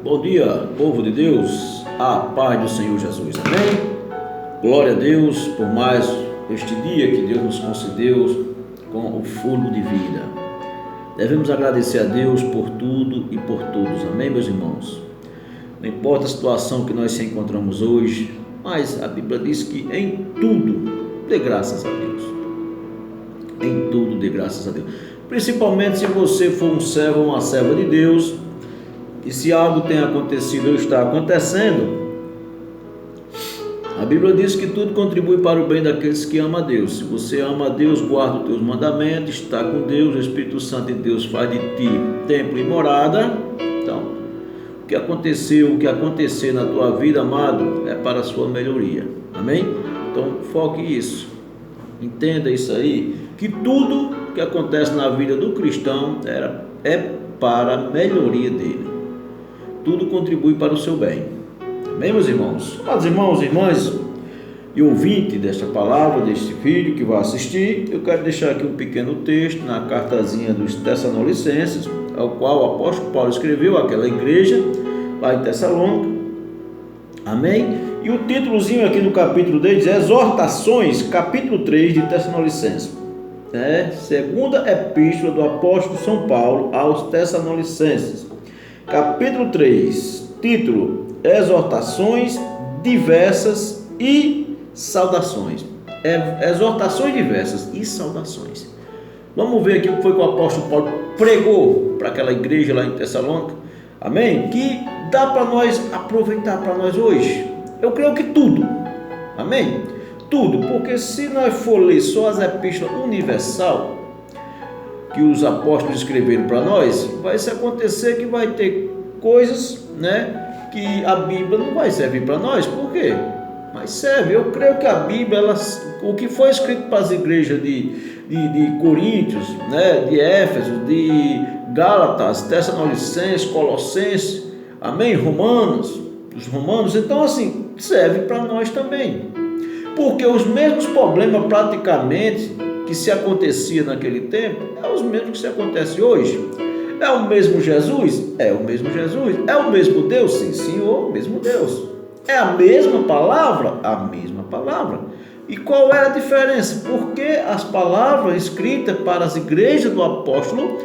Bom dia, povo de Deus, a paz do Senhor Jesus, amém? Glória a Deus por mais este dia que Deus nos concedeu com o fôlego de vida. Devemos agradecer a Deus por tudo e por todos, amém, meus irmãos? Não importa a situação que nós se encontramos hoje, mas a Bíblia diz que em tudo dê graças a Deus. Em tudo dê graças a Deus. Principalmente se você for um servo ou uma serva de Deus, e se algo tem acontecido ou está acontecendo, a Bíblia diz que tudo contribui para o bem daqueles que amam a Deus. Se você ama a Deus, guarda os teus mandamentos, está com Deus, o Espírito Santo de Deus faz de ti templo e morada. Então, o que aconteceu, o que acontecer na tua vida, amado, é para a sua melhoria, amém? Então, foque isso, entenda isso aí, que tudo que acontece na vida do cristão é para a melhoria dele. Tudo contribui para o seu bem, amém, meus irmãos? Amados irmãos e irmãs e ouvinte desta palavra, deste vídeo que vai assistir, eu quero deixar aqui um pequeno texto na cartazinha dos Tessalonicenses, ao qual o apóstolo Paulo escreveu àquela igreja lá em Tessalônica, amém? E o títulozinho aqui no capítulo 3 diz Exortações, capítulo 3 de Tessalonicenses, segunda epístola do apóstolo São Paulo aos Tessalonicenses, capítulo 3, título Exortações diversas e saudações. Exortações diversas e saudações. Vamos ver aqui o que foi que o apóstolo Paulo pregou para aquela igreja lá em Tessalônica, amém? Que dá para nós aproveitar para nós hoje. Eu creio que tudo, amém? Tudo, porque se nós for ler só as epístolas universal que os apóstolos escreveram para nós, vai se acontecer que vai ter coisas, que a Bíblia não vai servir para nós. Por quê? Mas serve. Eu creio que a Bíblia, o que foi escrito para as igrejas de Coríntios, de Éfeso, de Gálatas, Tessalonicenses, Colossenses, amém? Os romanos, então assim, serve para nós também. Porque os mesmos problemas praticamente que se acontecia naquele tempo, é os mesmos que se acontece hoje. É o mesmo Jesus? É o mesmo Jesus. É o mesmo Deus? Sim, Senhor, o mesmo Deus. É a mesma palavra? A mesma palavra. E qual é a diferença? Porque as palavras escritas para as igrejas do apóstolo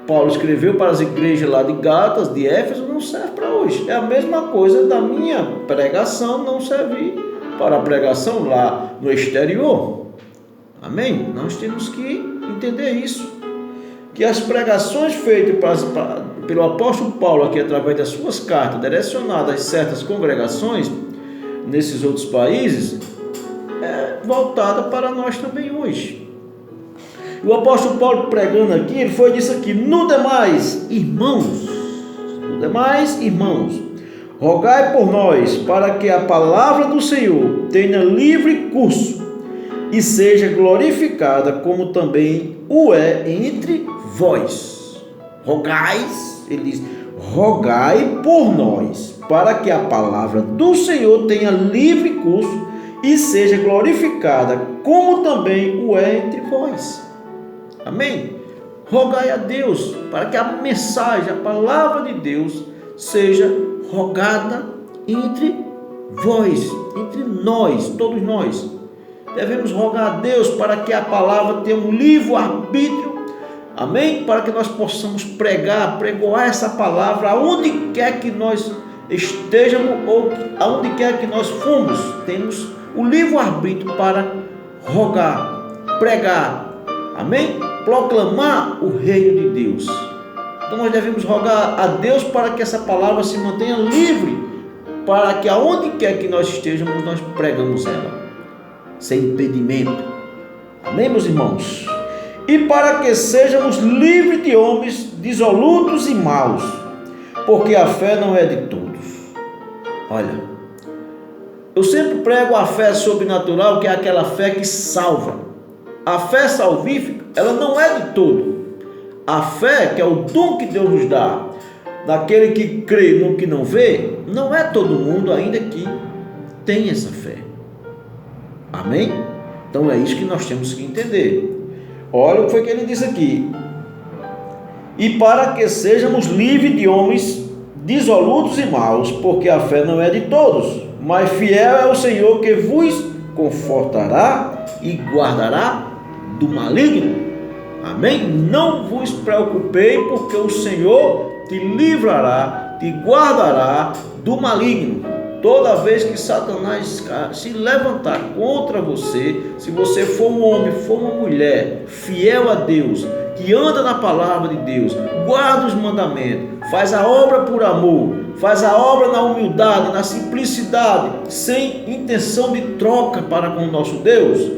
Paulo escreveu para as igrejas lá de Gálatas, de Éfeso, não serve para hoje. É a mesma coisa da minha pregação não servir para a pregação lá no exterior. Amém? Nós temos que entender isso, que as pregações feitas pelo apóstolo Paulo aqui através das suas cartas direcionadas a certas congregações nesses outros países é voltada para nós também hoje. E o apóstolo Paulo pregando aqui, ele foi disso aqui: no demais, irmãos, rogai por nós para que a palavra do Senhor tenha livre curso e seja glorificada, como também o é entre vós. Rogais, ele diz, rogai por nós, para que a palavra do Senhor tenha livre curso e seja glorificada, como também o é entre vós. Amém? Rogai a Deus, para que a mensagem, a palavra de Deus, seja rogada entre vós, entre nós, todos nós. Devemos rogar a Deus para que a palavra tenha um livre arbítrio, amém? Para que nós possamos pregoar essa palavra aonde quer que nós estejamos ou aonde quer que nós fomos. Temos o livre arbítrio para rogar, pregar, amém? Proclamar o reino de Deus. Então nós devemos rogar a Deus para que essa palavra se mantenha livre, para que aonde quer que nós estejamos, nós pregamos ela sem impedimento, amém, meus irmãos? E para que sejamos livres de homens dissolutos e maus, porque a fé não é de todos. Olha, eu sempre prego a fé sobrenatural, que é aquela fé que salva. A fé salvífica, ela não é de todo. A fé, que é o dom que Deus nos dá, daquele que crê no que não vê, não é todo mundo ainda que tem essa fé. Amém? Então é isso que nós temos que entender. Olha o que foi que ele disse aqui: e para que sejamos livres de homens dissolutos e maus, porque a fé não é de todos, mas fiel é o Senhor que vos confortará e guardará do maligno. Amém? Não vos preocupei, porque o Senhor te livrará, te guardará do maligno. Toda vez que Satanás se levantar contra você, se você for um homem, for uma mulher, fiel a Deus, que anda na palavra de Deus, guarda os mandamentos, faz a obra por amor, faz a obra na humildade, na simplicidade, sem intenção de troca para com o nosso Deus,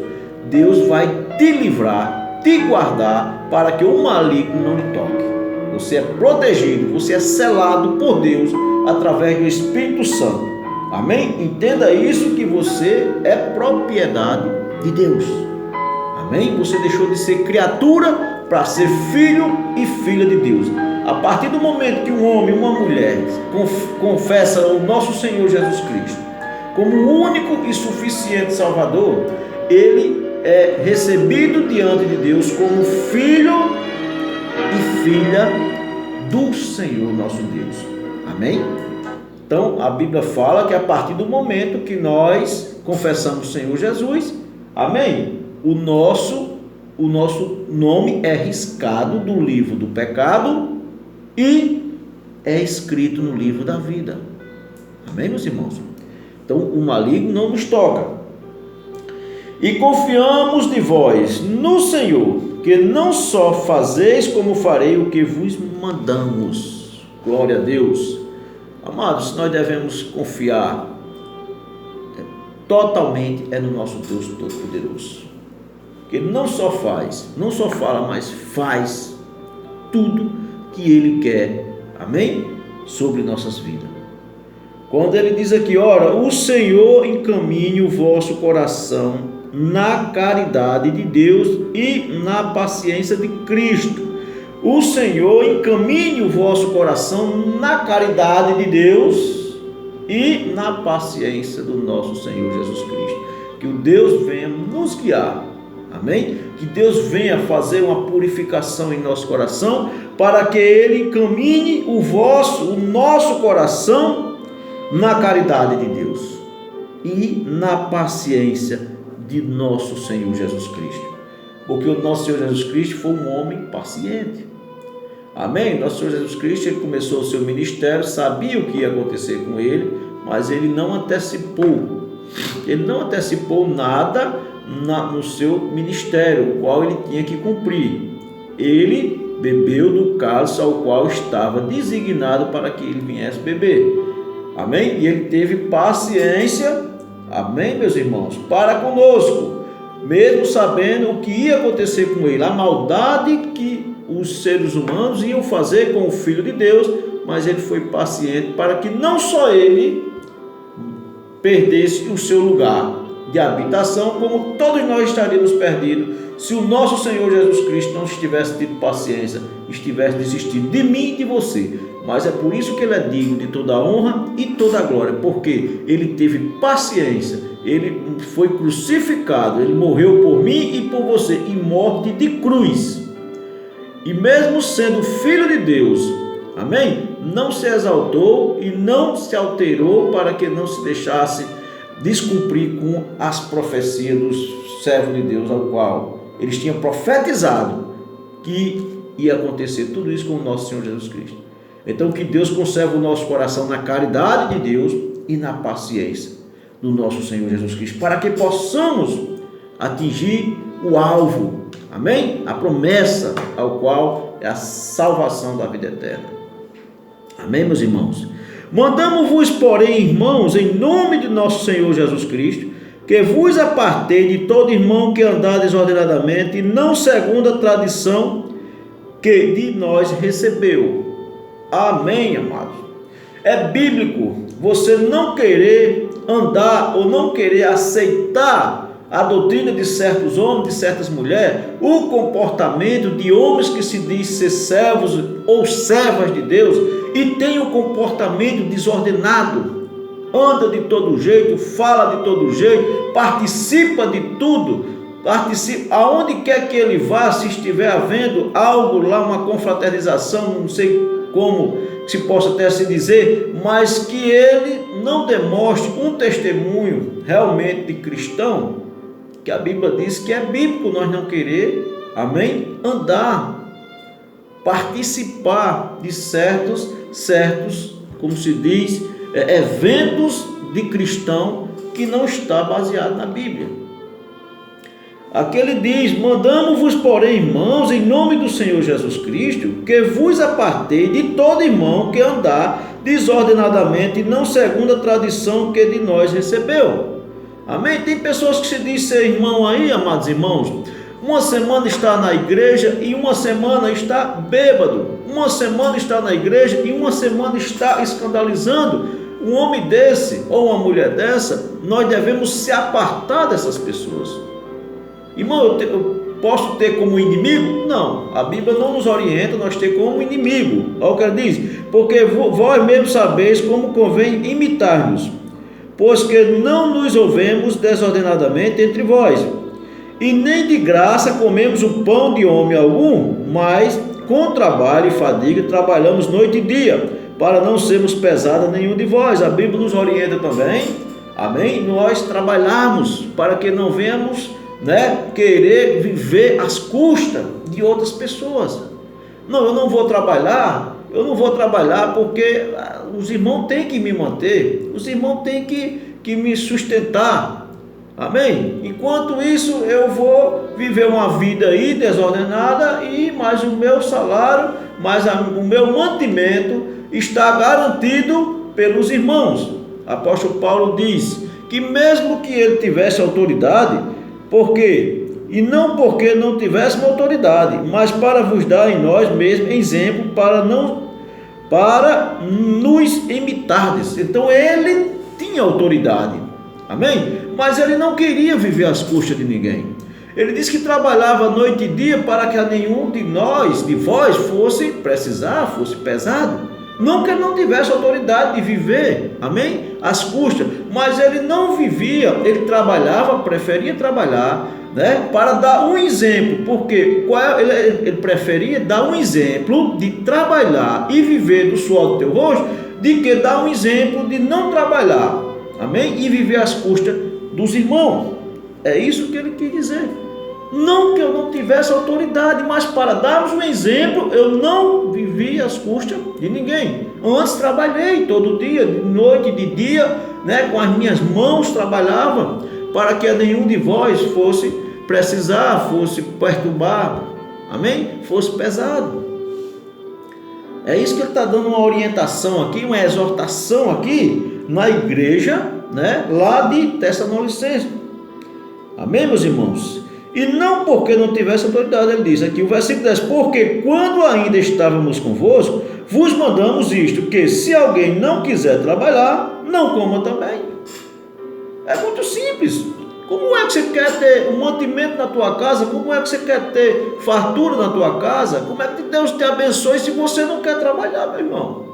Deus vai te livrar, te guardar, para que o maligno não lhe toque. Você é protegido, você é selado por Deus, através do Espírito Santo. Amém? Entenda isso, que você é propriedade de Deus. Amém? Você deixou de ser criatura para ser filho e filha de Deus. A partir do momento que um homem e uma mulher confessa o nosso Senhor Jesus Cristo como o único e suficiente Salvador, ele é recebido diante de Deus como filho e filha do Senhor nosso Deus. Amém? Então, a Bíblia fala que a partir do momento que nós confessamos o Senhor Jesus, amém? O nosso nome é riscado do livro do pecado e é escrito no livro da vida. Amém, meus irmãos? Então, o maligno não nos toca. E confiamos de vós no Senhor, que não só fazeis, como farei o que vos mandamos. Glória a Deus. Amados, nós devemos confiar totalmente no nosso Deus Todo-Poderoso, que Ele não só fala, mas faz tudo que Ele quer, amém? Sobre nossas vidas. Quando Ele diz aqui, ora, o Senhor encaminhe o vosso coração na caridade de Deus e na paciência de Cristo. O Senhor encaminhe o vosso coração na caridade de Deus e na paciência do nosso Senhor Jesus Cristo. Que o Deus venha nos guiar, amém? Que Deus venha fazer uma purificação em nosso coração, para que Ele encaminhe o nosso coração na caridade de Deus e na paciência de nosso Senhor Jesus Cristo. Porque o nosso Senhor Jesus Cristo foi um homem paciente. Amém? Nosso Senhor Jesus Cristo, Ele começou o seu ministério, sabia o que ia acontecer com Ele, mas Ele não antecipou. Ele não antecipou nada no seu ministério, o qual Ele tinha que cumprir. Ele bebeu do cálice ao qual estava designado para que Ele viesse beber. Amém? E Ele teve paciência, amém, meus irmãos, para conosco, mesmo sabendo o que ia acontecer com Ele, a maldade que os seres humanos iam fazer com o Filho de Deus, mas Ele foi paciente para que não só Ele perdesse o seu lugar de habitação, como todos nós estaríamos perdidos se o nosso Senhor Jesus Cristo não tivesse tido paciência, estivesse desistindo de mim e de você. Mas é por isso que Ele é digno de toda a honra e toda a glória, porque Ele teve paciência, Ele foi crucificado, Ele morreu por mim e por você, em morte de cruz. E mesmo sendo Filho de Deus, amém? Não se exaltou e não se alterou para que não se deixasse descumprir com as profecias dos servos de Deus, ao qual eles tinham profetizado que ia acontecer tudo isso com o nosso Senhor Jesus Cristo. Então, que Deus conserve o nosso coração na caridade de Deus e na paciência do nosso Senhor Jesus Cristo, para que possamos atingir o alvo, amém? A promessa ao qual é a salvação da vida eterna. Amém, meus irmãos? Mandamos-vos, porém, irmãos, em nome de nosso Senhor Jesus Cristo, que vos apartei de todo irmão que andar desordenadamente, e não segundo a tradição que de nós recebeu. Amém, amados? É bíblico você não querer andar ou não querer aceitar a doutrina de certos homens, de certas mulheres, o comportamento de homens que se diz ser servos ou servas de Deus e tem um comportamento desordenado, anda de todo jeito, fala de todo jeito, participa de tudo, aonde quer que ele vá, se estiver havendo algo lá, uma confraternização, não sei como se possa até assim dizer, mas que ele não demonstre um testemunho realmente de cristão, que a Bíblia diz que é bíblico nós não querer, amém, andar, participar de certos, como se diz, eventos de cristão que não está baseado na Bíblia. Aqui ele diz: mandamos-vos, porém, irmãos, em nome do Senhor Jesus Cristo, que vos apartei de todo irmão que andar desordenadamente, não segundo a tradição que de nós recebeu. Amém? Tem pessoas que se diz ser irmão aí, amados irmãos. Uma semana está na igreja e uma semana está bêbado. Uma semana está na igreja e uma semana está escandalizando. Um homem desse ou uma mulher dessa, nós devemos se apartar dessas pessoas. Irmão, eu posso ter como inimigo? Não, a Bíblia não nos orienta nós ter como inimigo. Olha o que ele diz: porque vós mesmos sabeis como convém imitar-nos, pois que não nos ouvemos desordenadamente entre vós, e nem de graça comemos o pão de homem algum, mas com trabalho e fadiga trabalhamos noite e dia, para não sermos pesada nenhum de vós. A Bíblia nos orienta também, amém? Nós trabalhamos para que não venhamos querer viver às custas de outras pessoas. Não, eu não vou trabalhar porque os irmãos têm que me manter, os irmãos têm que me sustentar, amém? Enquanto isso eu vou viver uma vida aí desordenada, e mais o meu salário, mais o meu mantimento está garantido pelos irmãos. Apóstolo Paulo diz que mesmo que ele tivesse autoridade, não porque não tivéssemos autoridade, mas para vos dar em nós mesmos exemplo, para nos imitardes. Então ele tinha autoridade, amém? Mas ele não queria viver às custas de ninguém. Ele disse que trabalhava noite e dia para que a nenhum de vós fosse pesado. Não que ele não tivesse autoridade de viver, amém? Às custas, mas ele não vivia, ele trabalhava, preferia trabalhar, para dar um exemplo, porque ele preferia dar um exemplo de trabalhar e viver do suor do teu rosto, de que dar um exemplo de não trabalhar, amém? E viver às custas dos irmãos. É isso que ele quis dizer. Não que eu não tivesse autoridade, mas para darmos um exemplo, eu não vivi às custas de ninguém. Antes trabalhei todo dia, de noite, de dia, com as minhas mãos trabalhava, para que nenhum de vós fosse precisar, fosse perturbar, amém? Fosse pesado. É isso que ele está dando uma orientação aqui, uma exortação aqui na igreja, lá de Tessalonicenses. Amém, meus irmãos? E não porque não tivesse autoridade, ele diz aqui o versículo 10: porque quando ainda estávamos convosco, vos mandamos isto, que se alguém não quiser trabalhar, não coma também. É muito simples. Como é que você quer ter um mantimento na tua casa? Como é que você quer ter fartura na tua casa? Como é que Deus te abençoe se você não quer trabalhar, meu irmão?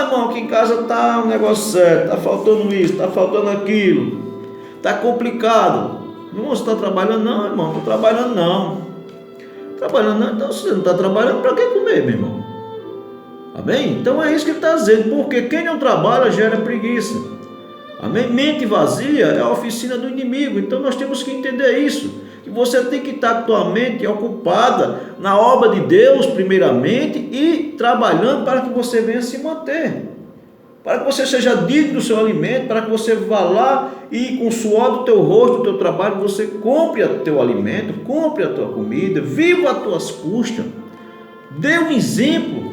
Irmão, aqui em casa está um negócio certo, está faltando isso, está faltando aquilo, está complicado. Não, você está trabalhando? Não, irmão, não estou trabalhando não. Trabalhando não? Então, se você não está trabalhando, para que comer, meu irmão? Amém? Então é isso que ele está dizendo, porque quem não trabalha gera preguiça. Amém? Mente vazia é a oficina do inimigo. Então nós temos que entender isso, que você tem que estar com a tua mente ocupada na obra de Deus primeiramente, e trabalhando para que você venha se manter, para que você seja digno do seu alimento, para que você vá lá e com o suor do teu rosto, do teu trabalho, você compre o teu alimento, compre a tua comida, viva as tuas custas, dê um exemplo,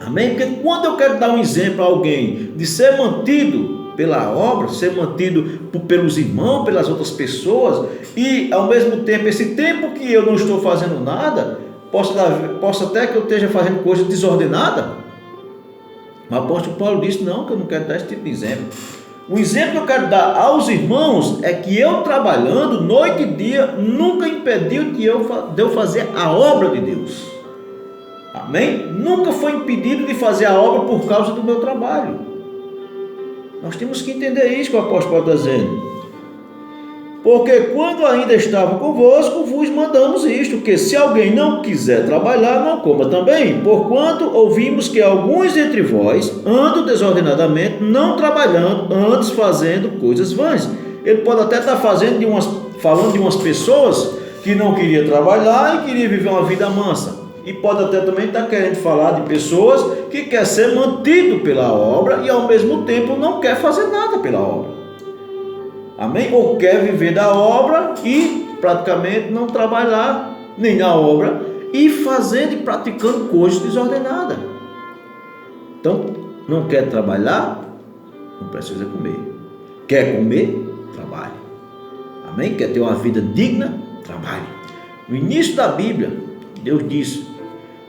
amém? Porque quando eu quero dar um exemplo a alguém de ser mantido pela obra, ser mantido pelos irmãos, pelas outras pessoas, e ao mesmo tempo, esse tempo que eu não estou fazendo nada, posso até que eu esteja fazendo coisa desordenada. O apóstolo Paulo disse: não, que eu não quero dar esse tipo de exemplo. O exemplo que eu quero dar aos irmãos é que eu trabalhando noite e dia nunca impediu de eu fazer a obra de Deus. Amém? Nunca foi impedido de fazer a obra por causa do meu trabalho. Nós temos que entender isso que o apóstolo Paulo está dizendo. Porque quando ainda estava convosco, vos mandamos isto, que se alguém não quiser trabalhar, não coma também. Porquanto ouvimos que alguns entre vós andam desordenadamente, não trabalhando, antes fazendo coisas vãs. Ele pode até estar falando de umas pessoas que não queriam trabalhar e queriam viver uma vida mansa. E pode até também estar querendo falar de pessoas que quer ser mantido pela obra e ao mesmo tempo não quer fazer nada pela obra. Amém? Ou quer viver da obra e praticamente não trabalhar nem na obra e fazendo e praticando coisas desordenadas. Então, não quer trabalhar? Não precisa comer. Quer comer? Trabalhe. Amém? Quer ter uma vida digna? Trabalhe. No início da Bíblia, Deus disse: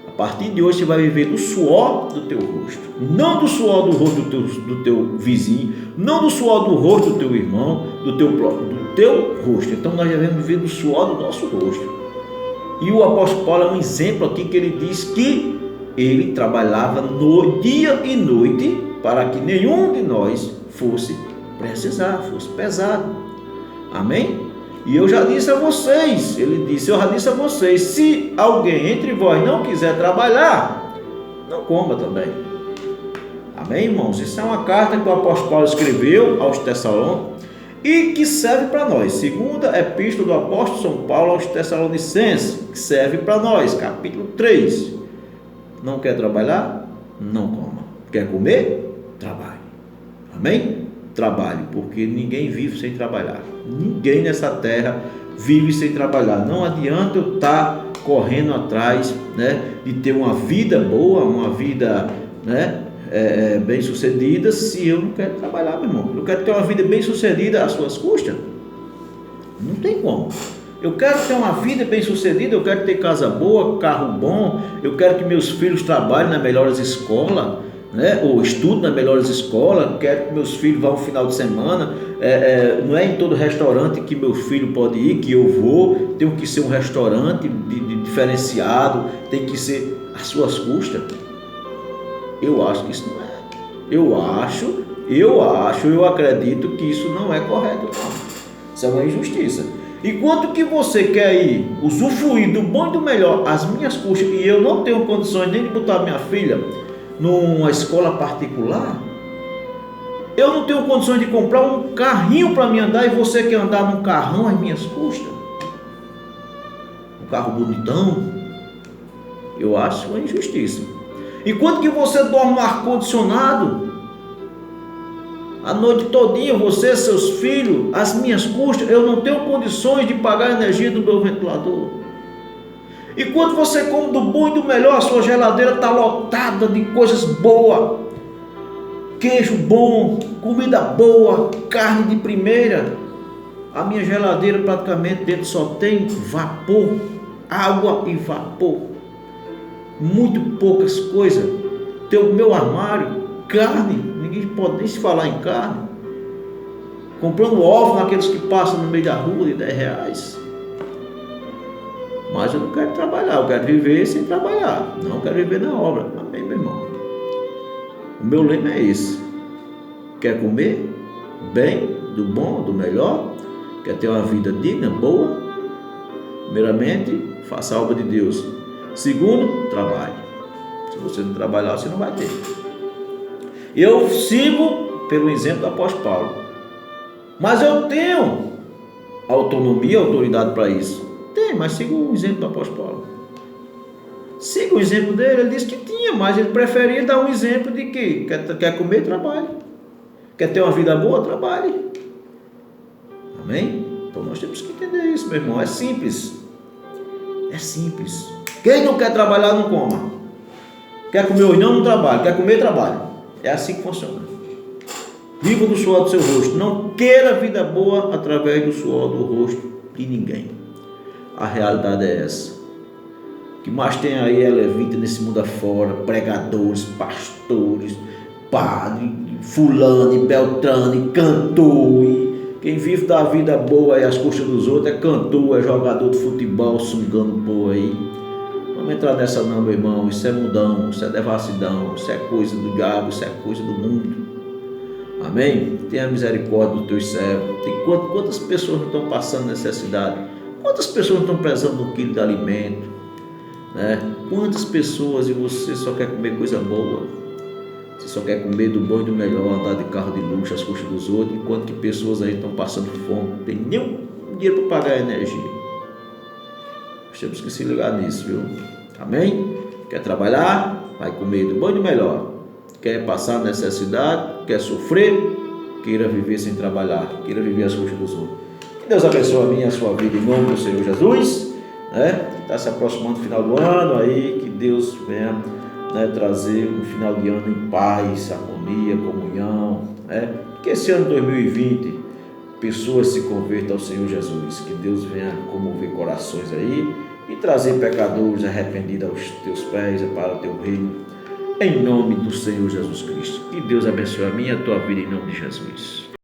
a partir de hoje você vai viver do suor do teu rosto, não do suor do rosto do teu vizinho, não do suor do rosto do teu irmão, do teu rosto. Então nós devemos viver do suor do nosso rosto. E o apóstolo Paulo é um exemplo aqui que ele diz que ele trabalhava no dia e noite para que nenhum de nós fosse precisar, fosse pesado. Amém? E eu já disse a vocês, ele disse, eu já disse a vocês, se alguém entre vós não quiser trabalhar, não coma também. Amém, irmãos? Isso é uma carta que o apóstolo Paulo escreveu aos Tessalônicos e que serve para nós. Segunda epístola do apóstolo São Paulo aos Tessalonicenses, que serve para nós, capítulo 3. Não quer trabalhar? Não coma. Quer comer? Trabalhe. Amém? Trabalhe, porque ninguém vive sem trabalhar. Ninguém nessa terra vive sem trabalhar. Não adianta eu estar correndo atrás, de ter uma vida boa, uma vida, bem sucedida, se eu não quero trabalhar, meu irmão. Eu quero ter uma vida bem sucedida às suas custas. Não tem como. Eu quero ter uma vida bem sucedida, eu quero ter casa boa, carro bom, eu quero que meus filhos trabalhem nas melhores escolas, ou estudem nas melhores escolas, quero que meus filhos vão no final de semana, não é em todo restaurante que meu filho pode ir, que eu vou, tem que ser um restaurante diferenciado, tem que ser às suas custas. Eu acho que isso não é. Eu acredito que isso não é correto, não. Isso é uma injustiça. Enquanto que você quer ir usufruir do bom e do melhor às minhas custas, e eu não tenho condições nem de botar minha filha numa escola particular, eu não tenho condições de comprar um carrinho para me andar, e você quer andar num carrão às minhas custas, um carro bonitão. Eu acho uma injustiça. Enquanto que você dorme no ar-condicionado a noite todinha, você, seus filhos, às minhas custas, eu não tenho condições de pagar a energia do meu ventilador. Enquanto você come do bom e do melhor, a sua geladeira está lotada de coisas boas, queijo bom, comida boa, carne de primeira. A minha geladeira praticamente dentro só tem vapor, água e vapor, muito poucas coisas. Tem o meu armário, carne, ninguém pode nem se falar em carne, comprando ovo naqueles que passam no meio da rua de R$10. Mas eu não quero trabalhar, eu quero viver sem trabalhar, não quero viver na obra. Amém, meu irmão? O meu lema é esse: quer comer bem, do bom, do melhor, quer ter uma vida digna, boa? Primeiramente, faça a obra de Deus. Segundo, trabalhe. Se você não trabalhar, você não vai ter. Eu sigo pelo exemplo do apóstolo Paulo, mas eu tenho autonomia, autoridade para isso. Tem, mas siga o exemplo do apóstolo Paulo. Siga o exemplo dele. Ele disse que tinha, mas ele preferia dar um exemplo de que quer comer, trabalhe. Quer ter uma vida boa, trabalhe. Amém? Então nós temos que entender isso, meu irmão. É simples. É simples. Quem não quer trabalhar, não coma. Quer comer hoje, não trabalhe. Quer comer, trabalhe. É assim que funciona. Viva do suor do seu rosto. Não queira vida boa através do suor do rosto de ninguém. A realidade é essa. O que mais tem aí é levita nesse mundo afora, pregadores, pastores, padre, fulano, e beltrano, e cantor. E quem vive da vida boa aí às custas dos outros é cantor, é jogador de futebol, sungando por aí. Vamos entrar nessa não, meu irmão. Isso é mundão, isso é devassidão, isso é coisa do diabo, isso é coisa do mundo. Amém? Tenha misericórdia dos teus servos. Tem quantas pessoas não estão passando necessidade? Quantas pessoas não estão precisando de um quilo de alimento? Né? Quantas pessoas e você só quer comer coisa boa? Você só quer comer do bom e do melhor, andar de carro de luxo às custas dos outros, enquanto que pessoas aí estão passando fome, não tem nenhum dinheiro para pagar a energia. Nós temos que se ligar nisso, viu? Amém? Quer trabalhar? Vai comer do bom e do melhor. Quer passar necessidade? Quer sofrer? Queira viver sem trabalhar, queira viver às custas dos outros. Que Deus abençoe a minha e a sua vida em nome do Senhor Jesus, né? Está se aproximando o final do ano aí, que Deus venha, né, trazer um final de ano em paz, harmonia, comunhão, né? Que esse ano 2020 pessoas se convertam ao Senhor Jesus, que Deus venha comover corações aí e trazer pecadores arrependidos aos teus pés para o teu reino, em nome do Senhor Jesus Cristo. Que Deus abençoe a minha e a tua vida em nome de Jesus.